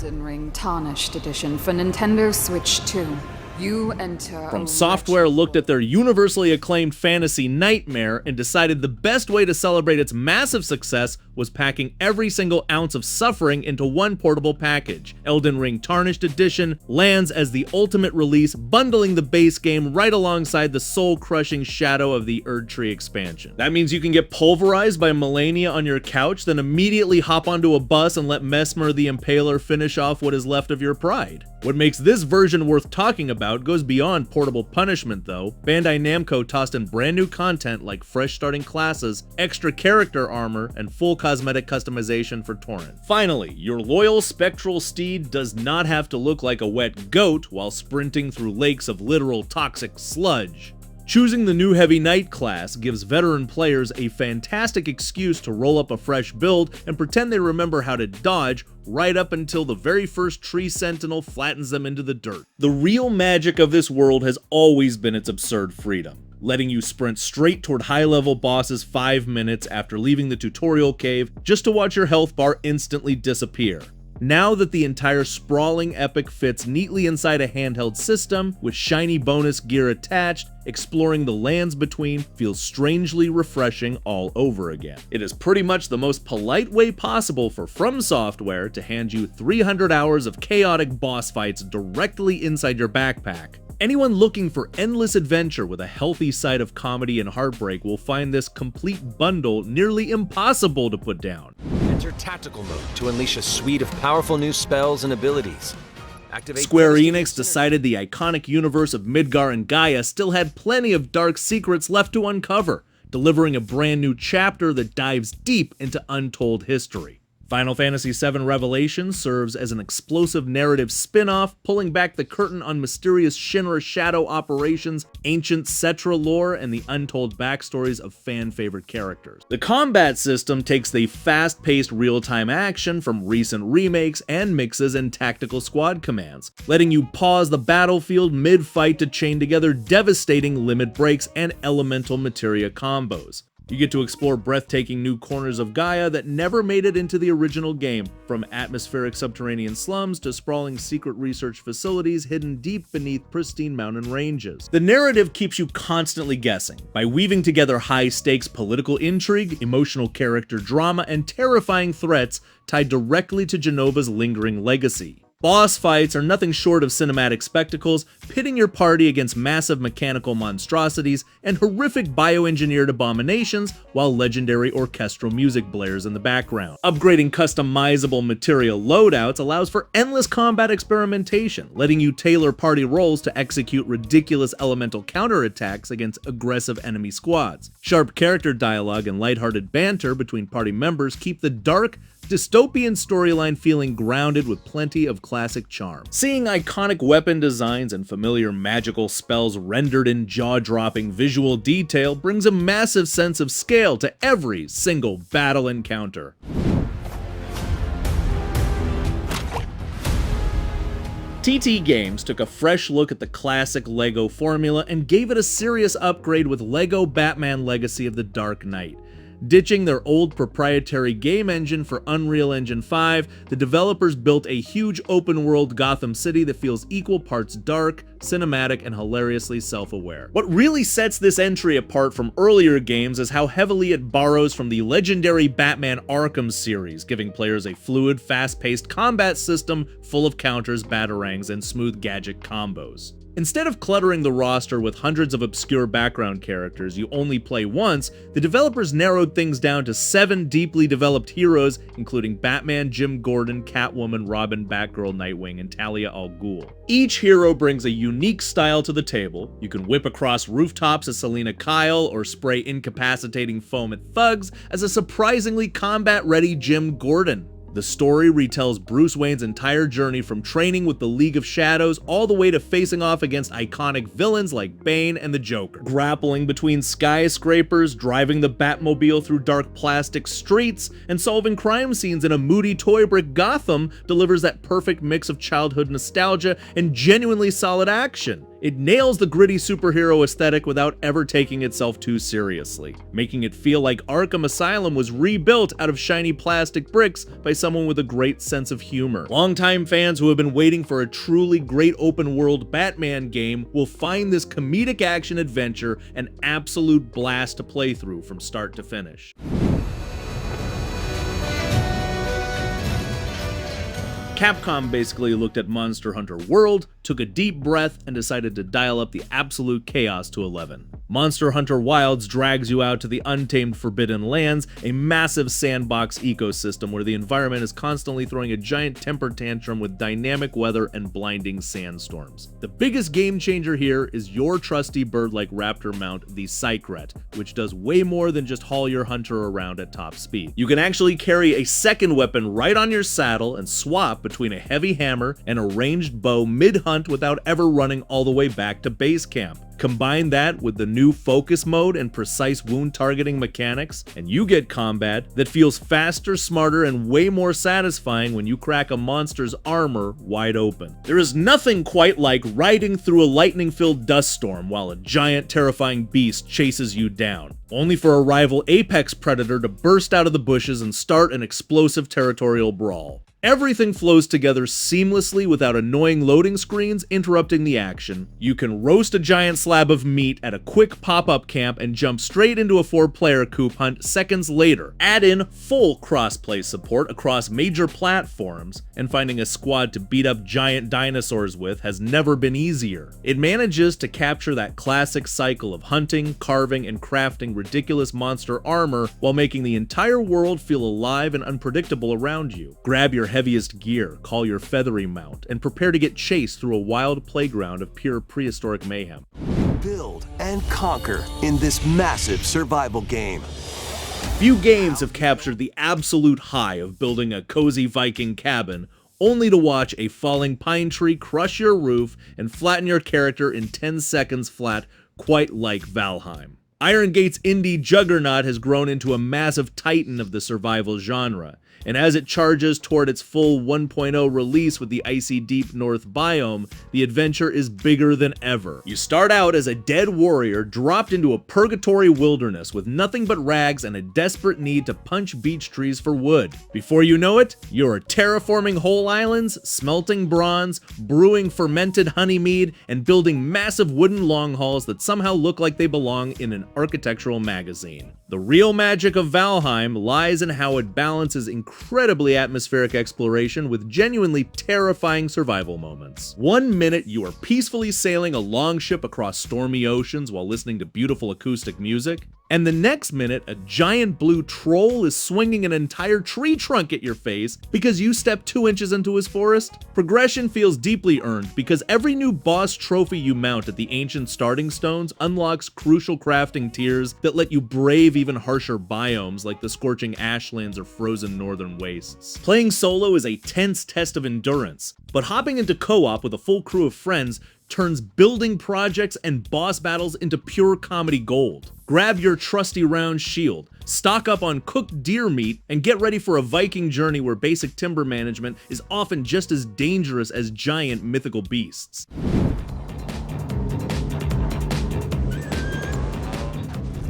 Elden Ring Tarnished Edition for Nintendo Switch 2. You enter From Software looked at their universally acclaimed fantasy Nightmare and decided the best way to celebrate its massive success was packing every single ounce of suffering into one portable package. Elden Ring Tarnished Edition lands as the ultimate release, bundling the base game right alongside the soul-crushing Shadow of the Erdtree expansion. That means you can get pulverized by Melania on your couch, then immediately hop onto a bus and let Mesmer the Impaler finish off what is left of your pride. What makes this version worth talking about goes beyond portable punishment though. Bandai Namco tossed in brand new content like fresh starting classes, extra character armor, and full cosmetic customization for Torrent. Finally, your loyal spectral steed does not have to look like a wet goat while sprinting through lakes of literal toxic sludge. Choosing the new Heavy Knight class gives veteran players a fantastic excuse to roll up a fresh build and pretend they remember how to dodge right up until the very first tree sentinel flattens them into the dirt. The real magic of this world has always been its absurd freedom, letting you sprint straight toward high-level bosses 5 minutes after leaving the tutorial cave just to watch your health bar instantly disappear. Now that the entire sprawling epic fits neatly inside a handheld system, with shiny bonus gear attached, exploring the lands between feels strangely refreshing all over again. It is pretty much the most polite way possible for From Software to hand you 300 hours of chaotic boss fights directly inside your backpack. Anyone looking for endless adventure with a healthy side of comedy and heartbreak will find this complete bundle nearly impossible to put down. Enter Tactical Mode to unleash a suite of powerful new spells and abilities. Square Enix decided the iconic universe of Midgar and Gaia still had plenty of dark secrets left to uncover, delivering a brand new chapter that dives deep into untold history. Final Fantasy VII Revelation serves as an explosive narrative spin-off, pulling back the curtain on mysterious Shinra Shadow operations, ancient Cetra lore, and the untold backstories of fan-favorite characters. The combat system takes the fast-paced real-time action from recent remakes and mixes in tactical squad commands, letting you pause the battlefield mid-fight to chain together devastating limit breaks and elemental materia combos. You get to explore breathtaking new corners of Gaia that never made it into the original game, from atmospheric subterranean slums to sprawling secret research facilities hidden deep beneath pristine mountain ranges. The narrative keeps you constantly guessing by weaving together high-stakes political intrigue, emotional character drama, and terrifying threats tied directly to Genova's lingering legacy. Boss fights are nothing short of cinematic spectacles, pitting your party against massive mechanical monstrosities and horrific bioengineered abominations while legendary orchestral music blares in the background. Upgrading customizable material loadouts allows for endless combat experimentation, letting you tailor party roles to execute ridiculous elemental counterattacks against aggressive enemy squads. Sharp character dialogue and lighthearted banter between party members keep the dark, dystopian storyline feeling grounded with plenty of classic charm. Seeing iconic weapon designs and familiar magical spells rendered in jaw-dropping visual detail brings a massive sense of scale to every single battle encounter. TT Games took a fresh look at the classic LEGO formula and gave it a serious upgrade with LEGO Batman Legacy of the Dark Knight. Ditching their old proprietary game engine for Unreal Engine 5, the developers built a huge open-world Gotham City that feels equal parts dark, cinematic, and hilariously self-aware. What really sets this entry apart from earlier games is how heavily it borrows from the legendary Batman Arkham series, giving players a fluid, fast-paced combat system full of counters, batarangs, and smooth gadget combos. Instead of cluttering the roster with hundreds of obscure background characters you only play once, the developers narrowed things down to 7 deeply developed heroes, including Batman, Jim Gordon, Catwoman, Robin, Batgirl, Nightwing, and Talia al Ghul. Each hero brings a unique style to the table. You can whip across rooftops as Selena Kyle or spray incapacitating foam at thugs as a surprisingly combat-ready Jim Gordon. The story retells Bruce Wayne's entire journey from training with the League of Shadows all the way to facing off against iconic villains like Bane and the Joker. Grappling between skyscrapers, driving the Batmobile through dark plastic streets, and solving crime scenes in a moody toy brick Gotham delivers that perfect mix of childhood nostalgia and genuinely solid action. It nails the gritty superhero aesthetic without ever taking itself too seriously, making it feel like Arkham Asylum was rebuilt out of shiny plastic bricks by someone with a great sense of humor. Longtime fans who have been waiting for a truly great open-world Batman game will find this comedic action adventure an absolute blast to play through from start to finish. Capcom basically looked at Monster Hunter World, took a deep breath, and decided to dial up the absolute chaos to 11. Monster Hunter Wilds drags you out to the untamed Forbidden Lands, a massive sandbox ecosystem where the environment is constantly throwing a giant temper tantrum with dynamic weather and blinding sandstorms. The biggest game changer here is your trusty bird-like raptor mount, the Psychret, which does way more than just haul your hunter around at top speed. You can actually carry a second weapon right on your saddle and swap between a heavy hammer and a ranged bow mid-hunt without ever running all the way back to base camp. Combine that with the new focus mode and precise wound targeting mechanics, and you get combat that feels faster, smarter, and way more satisfying when you crack a monster's armor wide open. There is nothing quite like riding through a lightning-filled dust storm while a giant, terrifying beast chases you down, only for a rival apex predator to burst out of the bushes and start an explosive territorial brawl. Everything flows together seamlessly without annoying loading screens interrupting the action. You can roast a giant slab of meat at a quick pop-up camp and jump straight into a 4-player coop hunt seconds later. Add in full crossplay support across major platforms, and finding a squad to beat up giant dinosaurs with has never been easier. It manages to capture that classic cycle of hunting, carving, and crafting ridiculous monster armor while making the entire world feel alive and unpredictable around you. Grab your heaviest gear, call your feathery mount, and prepare to get chased through a wild playground of pure prehistoric mayhem. Build and conquer in this massive survival game. Few games have captured the absolute high of building a cozy Viking cabin, only to watch a falling pine tree crush your roof and flatten your character in 10 seconds flat, quite like Valheim. Iron Gate's indie juggernaut has grown into a massive titan of the survival genre, and as it charges toward its full 1.0 release with the icy deep north biome, the adventure is bigger than ever. You start out as a dead warrior dropped into a purgatory wilderness with nothing but rags and a desperate need to punch beech trees for wood. Before you know it, you're terraforming whole islands, smelting bronze, brewing fermented honey mead, and building massive wooden long hauls that somehow look like they belong in an architectural magazine. The real magic of Valheim lies in how it balances incredibly atmospheric exploration with genuinely terrifying survival moments. 1 minute you are peacefully sailing a longship across stormy oceans while listening to beautiful acoustic music, and the next minute a giant blue troll is swinging an entire tree trunk at your face because you stepped 2 inches into his forest. Progression feels deeply earned because every new boss trophy you mount at the ancient starting stones unlocks crucial crafting tiers that let you brave even harsher biomes like the scorching ashlands or frozen northern wastes. Playing solo is a tense test of endurance, but hopping into co-op with a full crew of friends turns building projects and boss battles into pure comedy gold. Grab your trusty round shield, stock up on cooked deer meat, and get ready for a Viking journey where basic timber management is often just as dangerous as giant mythical beasts.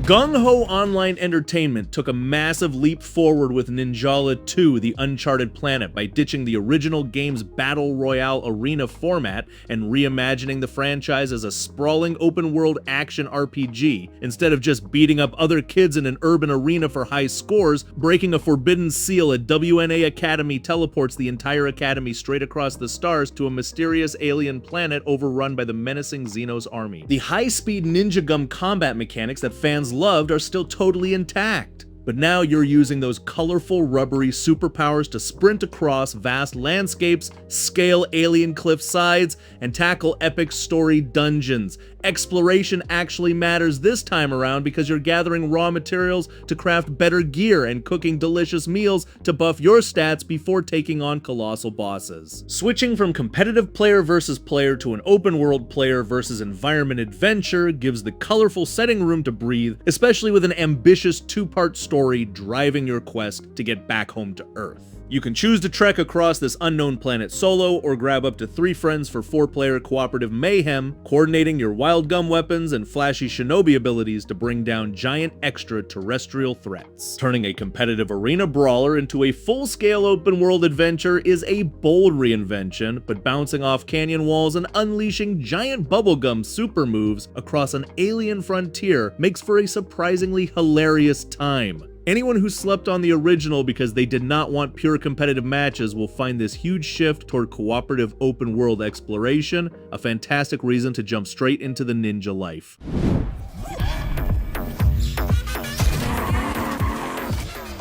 Gung-Ho Online Entertainment took a massive leap forward with Ninjala 2: The Uncharted Planet by ditching the original game's Battle Royale arena format and reimagining the franchise as a sprawling open-world action RPG. Instead of just beating up other kids in an urban arena for high scores, breaking a forbidden seal at WNA Academy teleports the entire academy straight across the stars to a mysterious alien planet overrun by the menacing Xenos army. The high-speed ninja gum combat mechanics that fans loved are still totally intact. But now you're using those colorful, rubbery superpowers to sprint across vast landscapes, scale alien cliff sides, and tackle epic story dungeons. Exploration actually matters this time around because you're gathering raw materials to craft better gear and cooking delicious meals to buff your stats before taking on colossal bosses. Switching from competitive player versus player to an open world player versus environment adventure gives the colorful setting room to breathe, especially with an ambitious 2-part story driving your quest to get back home to Earth. You can choose to trek across this unknown planet solo, or grab up to 3 friends for 4-player cooperative mayhem, coordinating your wild gum weapons and flashy shinobi abilities to bring down giant extraterrestrial threats. Turning a competitive arena brawler into a full-scale open-world adventure is a bold reinvention, but bouncing off canyon walls and unleashing giant bubblegum super moves across an alien frontier makes for a surprisingly hilarious time. Anyone who slept on the original because they did not want pure competitive matches will find this huge shift toward cooperative open world exploration a fantastic reason to jump straight into the ninja life.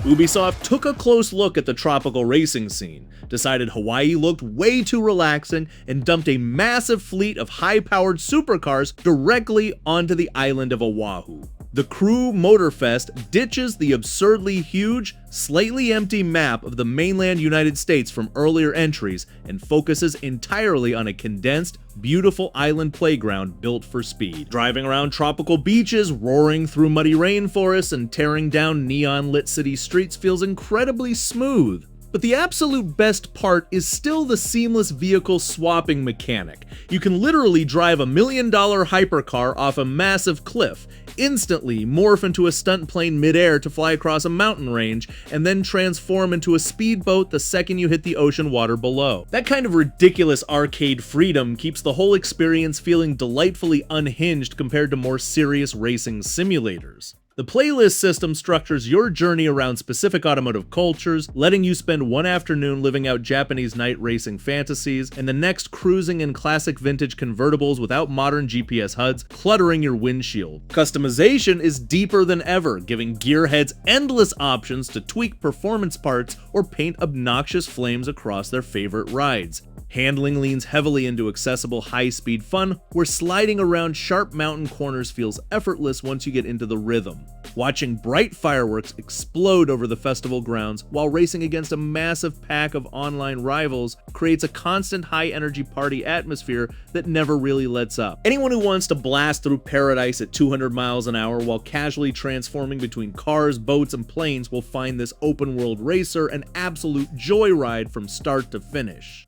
Ubisoft took a close look at the tropical racing scene, decided Hawaii looked way too relaxing, and dumped a massive fleet of high-powered supercars directly onto the island of Oahu. The Crew Motorfest ditches the absurdly huge, slightly empty map of the mainland United States from earlier entries and focuses entirely on a condensed, beautiful island playground built for speed. Driving around tropical beaches, roaring through muddy rainforests, and tearing down neon-lit city streets feels incredibly smooth. But the absolute best part is still the seamless vehicle swapping mechanic. You can literally drive $1 million hypercar off a massive cliff, instantly morph into a stunt plane midair to fly across a mountain range, and then transform into a speedboat the second you hit the ocean water below. That kind of ridiculous arcade freedom keeps the whole experience feeling delightfully unhinged compared to more serious racing simulators. The playlist system structures your journey around specific automotive cultures, letting you spend one afternoon living out Japanese night racing fantasies, and the next cruising in classic vintage convertibles without modern GPS HUDs cluttering your windshield. Customization is deeper than ever, giving gearheads endless options to tweak performance parts or paint obnoxious flames across their favorite rides. Handling leans heavily into accessible high-speed fun, where sliding around sharp mountain corners feels effortless once you get into the rhythm. Watching bright fireworks explode over the festival grounds while racing against a massive pack of online rivals creates a constant high-energy party atmosphere that never really lets up. Anyone who wants to blast through paradise at 200 miles an hour while casually transforming between cars, boats, and planes will find this open-world racer an absolute joyride from start to finish.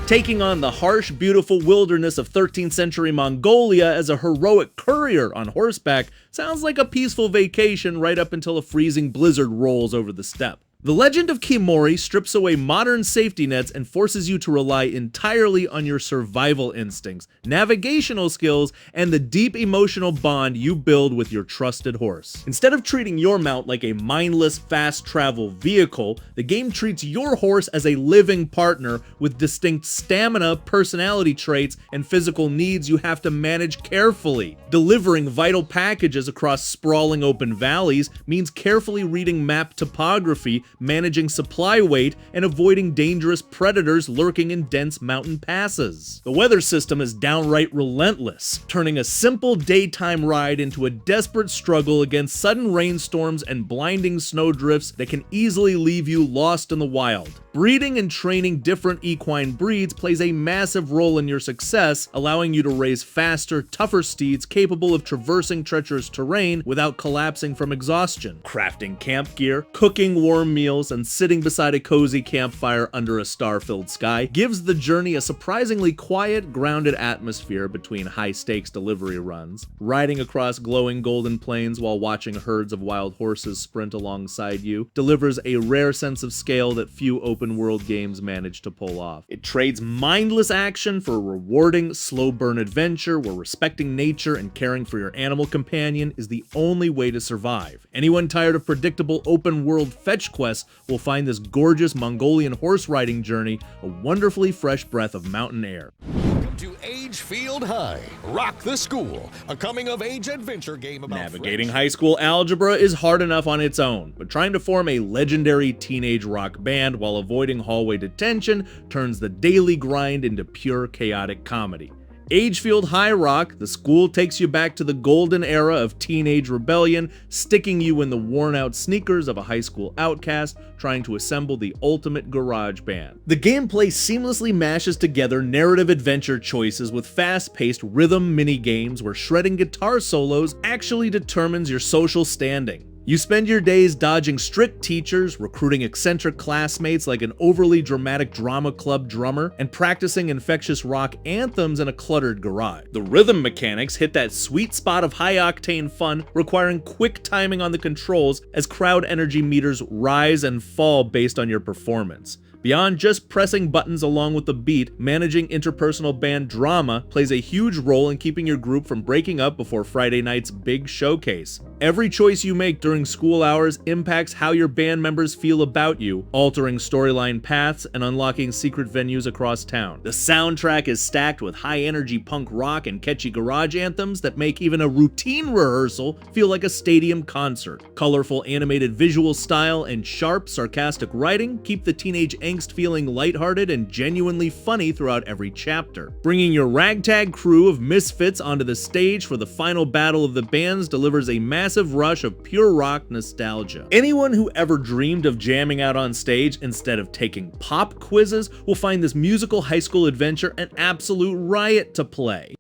Taking on the harsh, beautiful wilderness of 13th century Mongolia as a heroic courier on horseback sounds like a peaceful vacation right up until a freezing blizzard rolls over the steppe. The Legend of Khiimori strips away modern safety nets and forces you to rely entirely on your survival instincts, navigational skills, and the deep emotional bond you build with your trusted horse. Instead of treating your mount like a mindless, fast travel vehicle, the game treats your horse as a living partner with distinct stamina, personality traits, and physical needs you have to manage carefully. Delivering vital packages across sprawling open valleys means carefully reading map topography, managing supply weight, and avoiding dangerous predators lurking in dense mountain passes. The weather system is downright relentless, turning a simple daytime ride into a desperate struggle against sudden rainstorms and blinding snowdrifts that can easily leave you lost in the wild. Breeding and training different equine breeds plays a massive role in your success, allowing you to raise faster, tougher steeds capable of traversing treacherous terrain without collapsing from exhaustion. Crafting camp gear, cooking warm meals, and sitting beside a cozy campfire under a star-filled sky gives the journey a surprisingly quiet, grounded atmosphere between high-stakes delivery runs. Riding across glowing golden plains while watching herds of wild horses sprint alongside you delivers a rare sense of scale that few open-world games manage to pull off. It trades mindless action for a rewarding, slow-burn adventure where respecting nature and caring for your animal companion is the only way to survive. Anyone tired of predictable open-world fetch quests will find this gorgeous Mongolian horse riding journey a wonderfully fresh breath of mountain air. Welcome to Agefield High, Rock the School, a coming-of-age adventure game about Navigating high school algebra is hard enough on its own, but trying to form a legendary teenage rock band while avoiding hallway detention turns the daily grind into pure chaotic comedy. Agefield High Rock, the school takes you back to the golden era of teenage rebellion, sticking you in the worn-out sneakers of a high school outcast trying to assemble the ultimate garage band. The gameplay seamlessly mashes together narrative adventure choices with fast-paced rhythm mini-games where shredding guitar solos actually determines your social standing. You spend your days dodging strict teachers, recruiting eccentric classmates like an overly dramatic drama club drummer, and practicing infectious rock anthems in a cluttered garage. The rhythm mechanics hit that sweet spot of high-octane fun, requiring quick timing on the controls as crowd energy meters rise and fall based on your performance. Beyond just pressing buttons along with the beat, managing interpersonal band drama plays a huge role in keeping your group from breaking up before Friday night's big showcase. Every choice you make during school hours impacts how your band members feel about you, altering storyline paths and unlocking secret venues across town. The soundtrack is stacked with high-energy punk rock and catchy garage anthems that make even a routine rehearsal feel like a stadium concert. Colorful animated visual style and sharp, sarcastic writing keep the teenage angst feeling lighthearted and genuinely funny throughout every chapter. Bringing your ragtag crew of misfits onto the stage for the final battle of the bands delivers a massive rush of pure rock nostalgia. Anyone who ever dreamed of jamming out on stage instead of taking pop quizzes will find this musical high school adventure an absolute riot to play.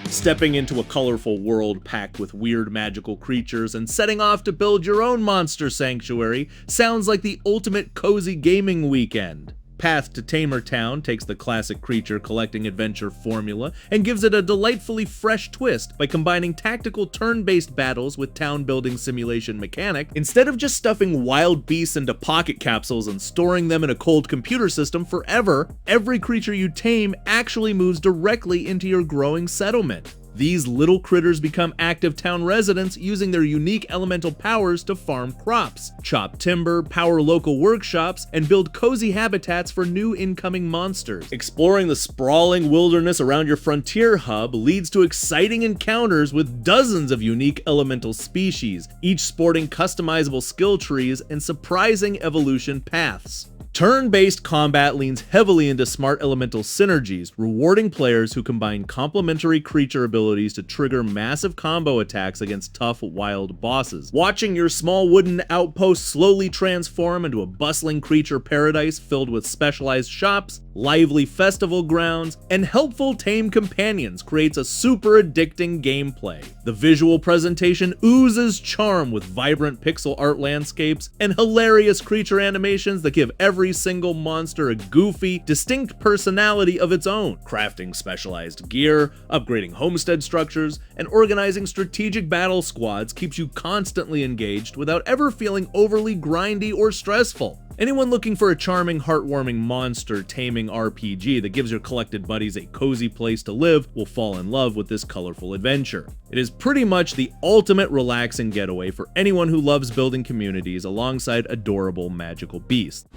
Stepping into a colorful world packed with weird magical creatures and setting off to build your own monster sanctuary sounds like the ultimate cozy gaming weekend. Path to Tamer Town takes the classic creature collecting adventure formula and gives it a delightfully fresh twist by combining tactical turn-based battles with town-building simulation mechanic. Instead of just stuffing wild beasts into pocket capsules and storing them in a cold computer system forever, every creature you tame actually moves directly into your growing settlement. These little critters become active town residents using their unique elemental powers to farm crops, chop timber, power local workshops, and build cozy habitats for new incoming monsters. Exploring the sprawling wilderness around your frontier hub leads to exciting encounters with dozens of unique elemental species, each sporting customizable skill trees and surprising evolution paths. Turn-based combat leans heavily into smart elemental synergies, rewarding players who combine complementary creature abilities to trigger massive combo attacks against tough, wild bosses. Watching your small wooden outpost slowly transform into a bustling creature paradise filled with specialized shops, lively festival grounds, and helpful tame companions creates a super addicting gameplay. The visual presentation oozes charm with vibrant pixel art landscapes and hilarious creature animations that give every single monster a goofy, distinct personality of its own. Crafting specialized gear, upgrading homestead structures, and organizing strategic battle squads keeps you constantly engaged without ever feeling overly grindy or stressful. Anyone looking for a charming, heartwarming monster taming RPG that gives your collected buddies a cozy place to live will fall in love with this colorful adventure. It is pretty much the ultimate relaxing getaway for anyone who loves building communities alongside adorable magical beasts.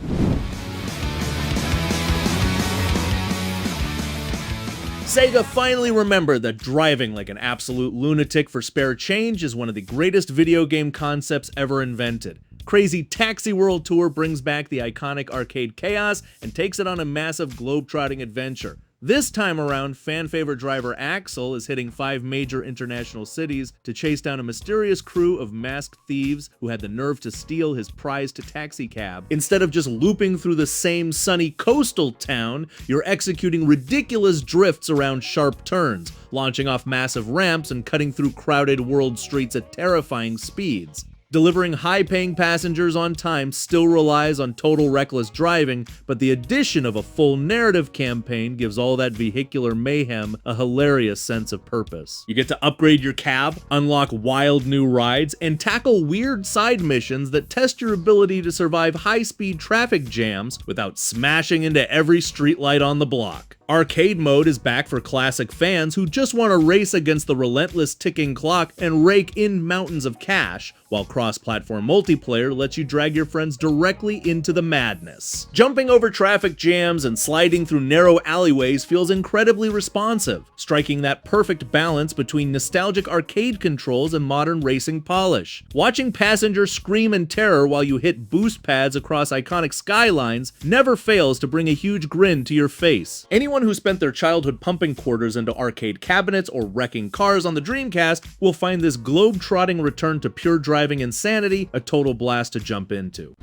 Sega finally remembered that driving like an absolute lunatic for spare change is one of the greatest video game concepts ever invented. Crazy Taxi World Tour brings back the iconic arcade chaos and takes it on a massive globe-trotting adventure. This time around, fan-favorite driver Axel is hitting 5 major international cities to chase down a mysterious crew of masked thieves who had the nerve to steal his prized taxicab. Instead of just looping through the same sunny coastal town, you're executing ridiculous drifts around sharp turns, launching off massive ramps and cutting through crowded world streets at terrifying speeds. Delivering high-paying passengers on time still relies on total reckless driving, but the addition of a full narrative campaign gives all that vehicular mayhem a hilarious sense of purpose. You get to upgrade your cab, unlock wild new rides, and tackle weird side missions that test your ability to survive high-speed traffic jams without smashing into every streetlight on the block. Arcade mode is back for classic fans who just want to race against the relentless ticking clock and rake in mountains of cash, while cross-platform multiplayer lets you drag your friends directly into the madness. Jumping over traffic jams and sliding through narrow alleyways feels incredibly responsive, striking that perfect balance between nostalgic arcade controls and modern racing polish. Watching passengers scream in terror while you hit boost pads across iconic skylines never fails to bring a huge grin to your face. Anyone who spent their childhood pumping quarters into arcade cabinets or wrecking cars on the Dreamcast will find this globe-trotting return to pure driving insanity a total blast to jump into.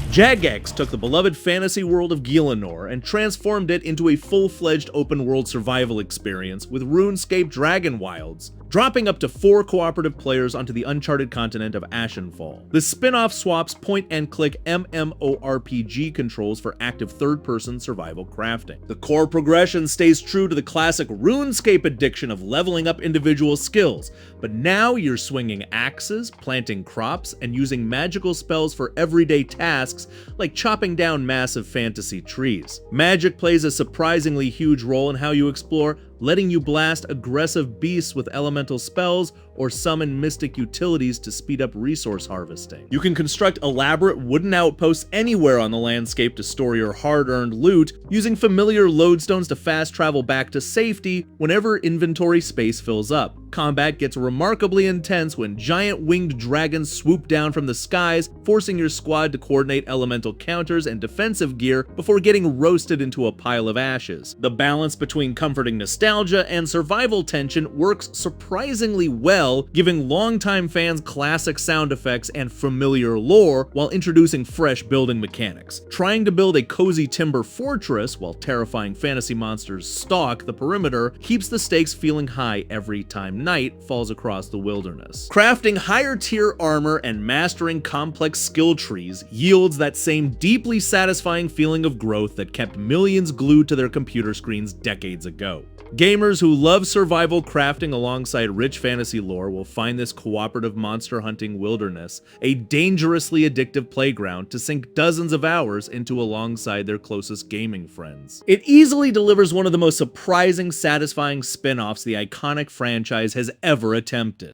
Jagex took the beloved fantasy world of Gielinor and transformed it into a full-fledged open-world survival experience with RuneScape Dragonwilds, dropping up to 4 cooperative players onto the uncharted continent of Ashenfall. The spin-off swaps point-and-click MMORPG controls for active third-person survival crafting. The core progression stays true to the classic RuneScape addiction of leveling up individual skills, but now you're swinging axes, planting crops, and using magical spells for everyday tasks like chopping down massive fantasy trees. Magic plays a surprisingly huge role in how you explore, letting you blast aggressive beasts with elemental spells or summon mystic utilities to speed up resource harvesting. You can construct elaborate wooden outposts anywhere on the landscape to store your hard-earned loot, using familiar lodestones to fast travel back to safety whenever inventory space fills up. Combat gets remarkably intense when giant winged dragons swoop down from the skies, forcing your squad to coordinate elemental counters and defensive gear before getting roasted into a pile of ashes. The balance between comforting nostalgia and survival tension works surprisingly well, giving longtime fans classic sound effects and familiar lore while introducing fresh building mechanics. Trying to build a cozy timber fortress while terrifying fantasy monsters stalk the perimeter keeps the stakes feeling high every time night falls across the wilderness. Crafting higher tier armor and mastering complex skill trees yields that same deeply satisfying feeling of growth that kept millions glued to their computer screens decades ago. Gamers who love survival crafting alongside rich fantasy lore will find this cooperative monster hunting wilderness a dangerously addictive playground to sink dozens of hours into alongside their closest gaming friends. It easily delivers one of the most surprising, satisfying spin-offs the iconic franchise has ever attempted.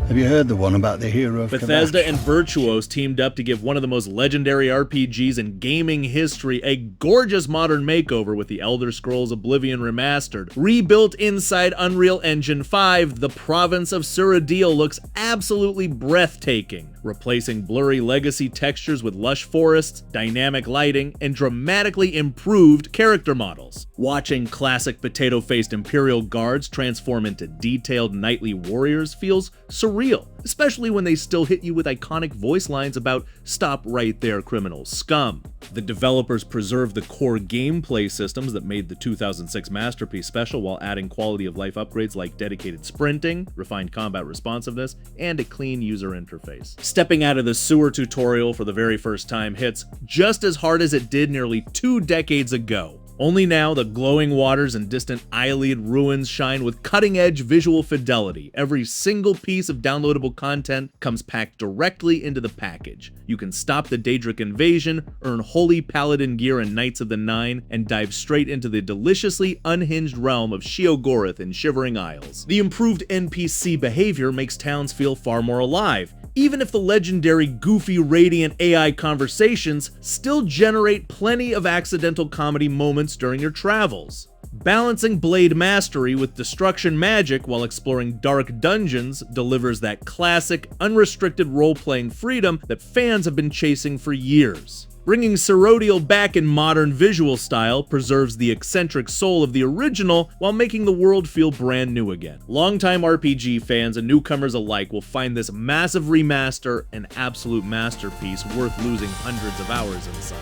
Have you heard the one about the hero of Bethesda Kadash? and Virtuos teamed up to give one of the most legendary RPGs in gaming history a gorgeous modern makeover with the Elder Scrolls Oblivion Remastered. Rebuilt inside Unreal Engine 5, the province of Cyrodiil looks absolutely breathtaking, replacing blurry legacy textures with lush forests, dynamic lighting, and dramatically improved character models. Watching classic potato-faced Imperial guards transform into detailed knightly warriors feels surreal, especially when they still hit you with iconic voice lines about "Stop right there, criminal scum." The developers preserved the core gameplay systems that made the 2006 masterpiece special while adding quality of life upgrades like dedicated sprinting, refined combat responsiveness, and a clean user interface. Stepping out of the sewer tutorial for the very first time hits just as hard as it did nearly 2 decades ago. Only now, the glowing waters and distant Iliad ruins shine with cutting-edge visual fidelity. Every single piece of downloadable content comes packed directly into the package. You can stop the Daedric invasion, earn holy paladin gear and Knights of the Nine, and dive straight into the deliciously unhinged realm of Sheogorath in Shivering Isles. The improved NPC behavior makes towns feel far more alive, even if the legendary goofy radiant AI conversations still generate plenty of accidental comedy moments during your travels. Balancing blade mastery with destruction magic while exploring dark dungeons delivers that classic, unrestricted role-playing freedom that fans have been chasing for years. Bringing Cyrodiil back in modern visual style preserves the eccentric soul of the original while making the world feel brand new again. Longtime RPG fans and newcomers alike will find this massive remaster an absolute masterpiece worth losing hundreds of hours inside.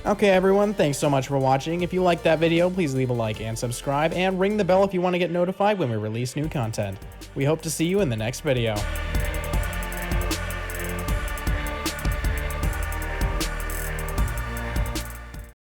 Okay everyone, thanks so much for watching. If you liked that video, please leave a like and subscribe, and ring the bell if you want to get notified when we release new content. We hope to see you in the next video.